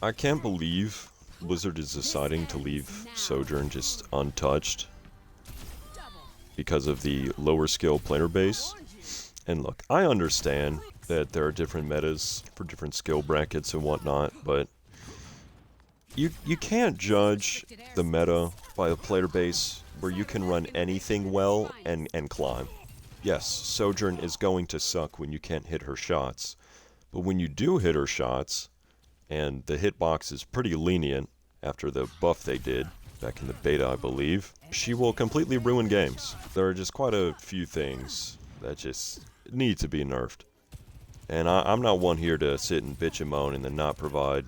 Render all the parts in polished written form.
I can't believe Blizzard is deciding to leave Sojourn just untouched because of the lower skill player base. And look, I understand that there are different metas for different skill brackets and whatnot, but you can't judge the meta by a player base where you can run anything well and climb. Yes, Sojourn is going to suck when you can't hit her shots, but when you do hit her shots, and the hitbox is pretty lenient after the buff they did back in the beta, I believe, she will completely ruin games. There are just quite a few things that just need to be nerfed. And I'm not one here to sit and bitch and moan and then not provide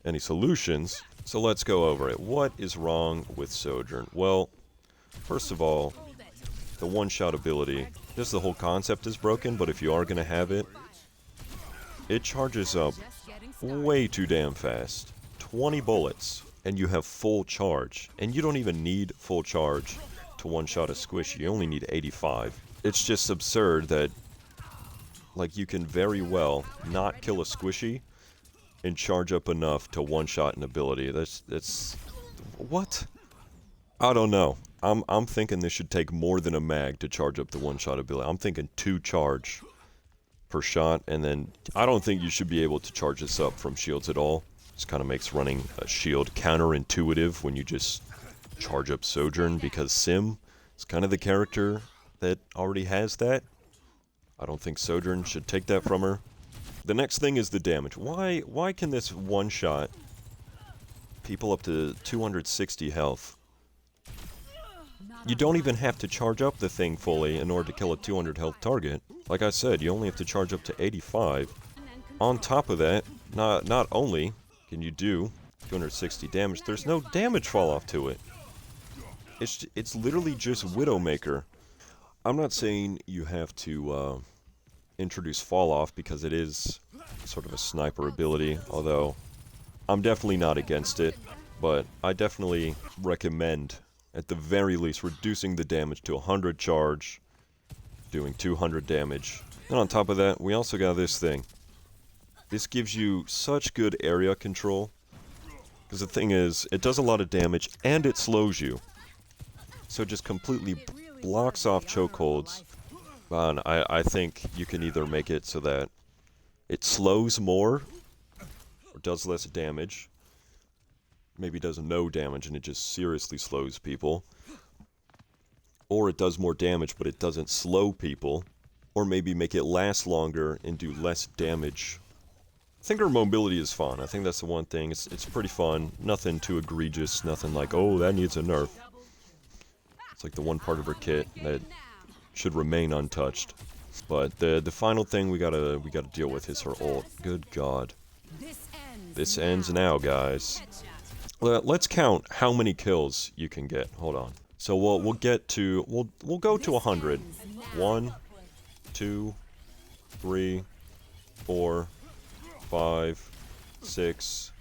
any solutions. So let's go over it. What is wrong with Sojourn? Well, first of all, the one-shot ability. Just the whole concept is broken, but if you are going to have it, it charges up way too damn fast. 20 bullets, and you have full charge. And you don't even need full charge to one-shot a squish. You only need 85. It's just absurd that, like, you can very well not kill a squishy and charge up enough to one-shot an ability. That's what? I don't know. I'm thinking this should take more than a mag to charge up the one-shot ability. I'm thinking 2 charge per shot, and then I don't think you should be able to charge this up from shields at all. This kind of makes running a shield counterintuitive when you just charge up Sojourn, because Sim is kind of the character that already has that. I don't think Sojourn should take that from her. The next thing is the damage. Why can this one-shot people up to 260 health? You don't even have to charge up the thing fully in order to kill a 200 health target. Like I said, you only have to charge up to 85. On top of that, not only can you do 260 damage, there's no damage fall off to it. It's literally just Widowmaker. I'm not saying you have to introduce fall off because it is sort of a sniper ability, although I'm definitely not against it, but I definitely recommend at the very least reducing the damage to 100 charge, doing 200 damage. And on top of that, we also got this thing. This gives you such good area control, because the thing is, it does a lot of damage and it slows you. So it just completely blocks off chokeholds. And I think you can either make it so that it slows more, or does less damage. Maybe does no damage and it just seriously slows people. Or it does more damage but it doesn't slow people. Or maybe make it last longer and do less damage. I think her mobility is fun. I think that's the one thing. It's pretty fun. Nothing too egregious. Nothing like, oh, that needs a nerf. It's like the one part of her kit that should remain untouched. But the final thing we gotta deal with is her ult. Good God. This ends now, guys. Let's count how many kills you can get. Hold on. So we'll get to we'll go to 100. 1, 2, 3, 4, 5, 6,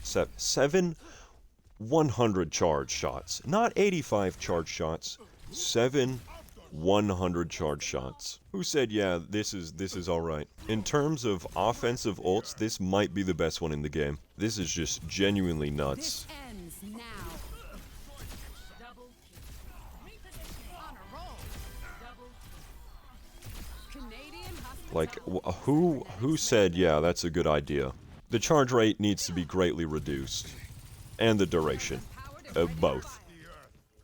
7, 100 charge shots. Not 85 charge shots. 7 100 charge shots. Who said, yeah, this is alright? In terms of offensive ults, this might be the best one in the game. This is just genuinely nuts. Like, who said, yeah, that's a good idea? The charge rate needs to be greatly reduced. And the duration. Both.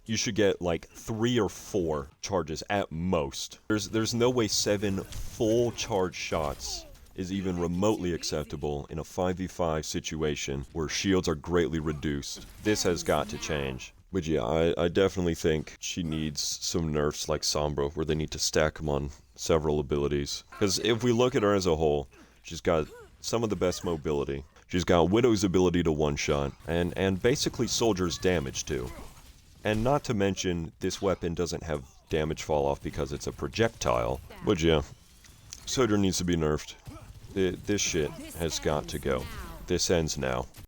You should get like 3 or 4 charges at most. There's no way 7 full charge shots is even remotely acceptable in a 5v5 situation where shields are greatly reduced. This has got to change. But yeah, I definitely think she needs some nerfs like Sombra, where they need to stack them on several abilities. Because if we look at her as a whole, she's got some of the best mobility. She's got Widow's ability to one-shot, and basically Soldier's damage too. And not to mention, this weapon doesn't have damage fall off because it's a projectile. But yeah, Sojourn needs to be nerfed. This shit has got to go. This ends now.